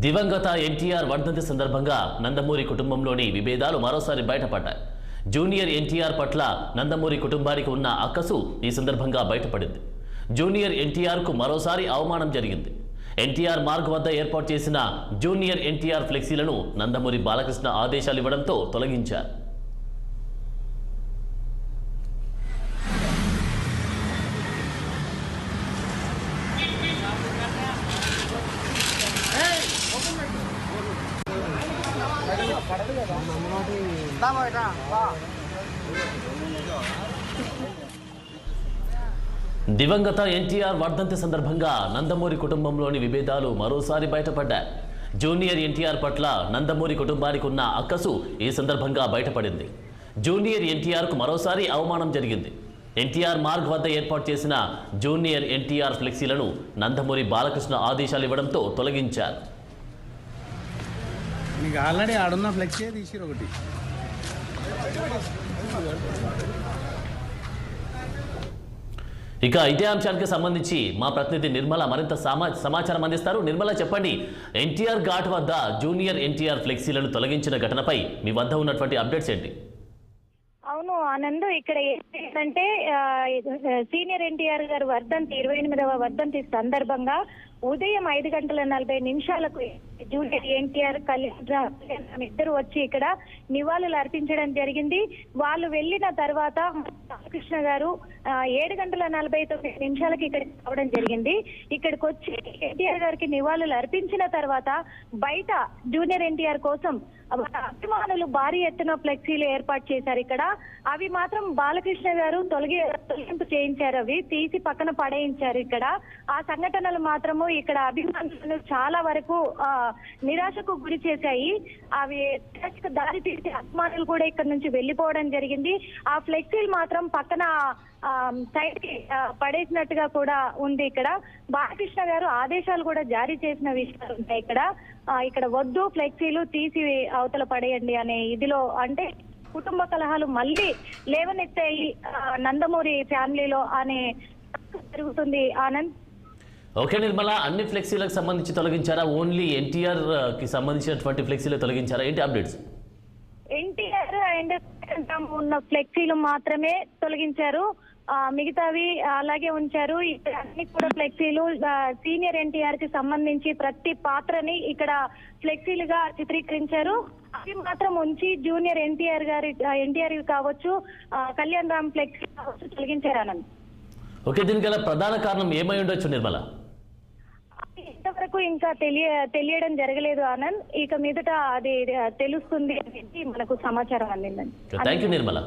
దివంగత ఎన్టీఆర్ వర్ధంతి సందర్భంగా నందమూరి కుటుంబంలోని విభేదాలు మరోసారి బయటపడ్డాయి. జూనియర్ ఎన్టీఆర్ పట్ల నందమూరి కుటుంబానికి ఉన్న అక్కసు ఈ సందర్భంగా బయటపడింది. జూనియర్ ఎన్టీఆర్కు మరోసారి అవమానం జరిగింది. ఎన్టీఆర్ మార్గ్ వద్ద ఏర్పాటు చేసిన జూనియర్ ఎన్టీఆర్ ఫ్లెక్సీలను నందమూరి బాలకృష్ణ ఆదేశాలు ఇవ్వడంతో తొలగించారు. దివంగత ఎన్టీఆర్ వర్ధంతి సందర్భంగా నందమూరి కుటుంబంలోని విభేదాలు మరోసారి బయటపడ్డాయి. జూనియర్ ఎన్టీఆర్ పట్ల నందమూరి కుటుంబానికి ఉన్న అక్కసు ఈ సందర్భంగా బయటపడింది. జూనియర్ ఎన్టీఆర్కు మరోసారి అవమానం జరిగింది. ఎన్టీఆర్ మార్గ్ వద్ద ఏర్పాటు చేసిన జూనియర్ ఎన్టీఆర్ ఫ్లెక్సీలను నందమూరి బాలకృష్ణ ఆదేశాలు ఇవ్వడంతో తొలగించారు. ఆల్రెడీ ఆడున్న ఫ్లెక్సీ తీసిరు ఒకటి. ఇక ఇదే అంశానికి సంబంధించి మా ప్రతినిధి నిర్మల మరింత సమాచారం అందిస్తారు. నిర్మల, చెప్పండి, ఎన్టీఆర్ ఘాట్ వద్ద జూనియర్ ఎన్టీఆర్ ఫ్లెక్సీలను తొలగించిన ఘటనపై మీ వద్ద ఉన్నటువంటి అప్డేట్స్ ఏంటి? అవును ఆనంద్, ఇక్కడ ఏంటంటే సీనియర్ ఎన్టీఆర్ గారు వర్ధంతి 28వ వర్ధంతి సందర్భంగా ఉదయం 5:40 జూనియర్ ఎన్టీఆర్ కళ్యాణ్ ఇద్దరు వచ్చి ఇక్కడ నివాళులు అర్పించడం జరిగింది. వాళ్ళు వెళ్ళిన తర్వాత కృష్ణ గారు 7:49 ఇక్కడికి రావడం జరిగింది. ఇక్కడికి వచ్చి ఎన్టీఆర్ గారికి నివాళులు అర్పించిన తర్వాత బయట జూనియర్ ఎన్టీఆర్ కోసం అభిమానులు భారీ ఎత్తున ఫ్లెక్సీలు ఏర్పాటు చేశారు. ఇక్కడ అవి మాత్రం బాలకృష్ణ గారు తొలగింపు చేయించారు. అవి తీసి పక్కన పడేయించారు. ఇక్కడ ఆ సంఘటనలు మాత్రము ఇక్కడ అభిమానులను చాలా వరకు నిరాశకు గురి చేశాయి. అవి దారి తీసి అభిమానులు కూడా ఇక్కడ నుంచి వెళ్లిపోవడం జరిగింది. ఆ ఫ్లెక్సీలు మాత్రం పక్కన సైడ్ కి పడేసినట్టుగా కూడా ఉంది. ఇక్కడ బాలకృష్ణ గారు ఆదేశాలు కూడా జారీ చేసిన విషయాలు ఉంటాయి. ఇక్కడ వద్దు, ఫ్లెక్సీలు తీసి అవతల పడేయండి అనే ఇదిలో, అంటే కుటుంబ కలహాలు మళ్ళీ లేవనెత్తాయి నందమూరి ఫ్యామిలీలో అనే జరుగుతుంది. ఆనంద్, ఓకే నిర్మల, అన్ని ఫ్లెక్సీలకు సంబంధించి తొలగించారా? ఓన్లీ ఎన్టీఆర్ కి సంబంధించినటువంటి ఫ్లెక్సీలు తొలగించారా? ఏంటి అప్డేట్స్? ఎన్టీఆర్ అండ్ ఉన్న ఫ్లెక్సీలు మాత్రమే తొలగించారు, మిగతావి అలాగే ఉంచారు. ఇక్కడ అన్ని కూడా ఫ్లెక్సీలు సీనియర్ ఎన్టీఆర్ కి సంబంధించి ప్రతి పాత్రని ఇక్కడ ఫ్లెక్సీలుగా చిత్రీకరించారు. అవి మాత్రం ఉంచి జూనియర్ ఎన్టీఆర్ కావచ్చు, కళ్యాణ్ రామ్ ఫ్లెక్సీ కావచ్చు తొలగించారు. ఆనంద్, ఓకే, దీనికి గల ప్రధాన కారణం ఏమై ఉండొచ్చు నిర్మల? ఇంతవరకు ఇంకా తెలియడం జరగలేదు ఆనంద్. ఇక మీదట అది తెలుస్తుంది అనేది మనకు సమాచారం అందిందండి. Thank you Nirmala.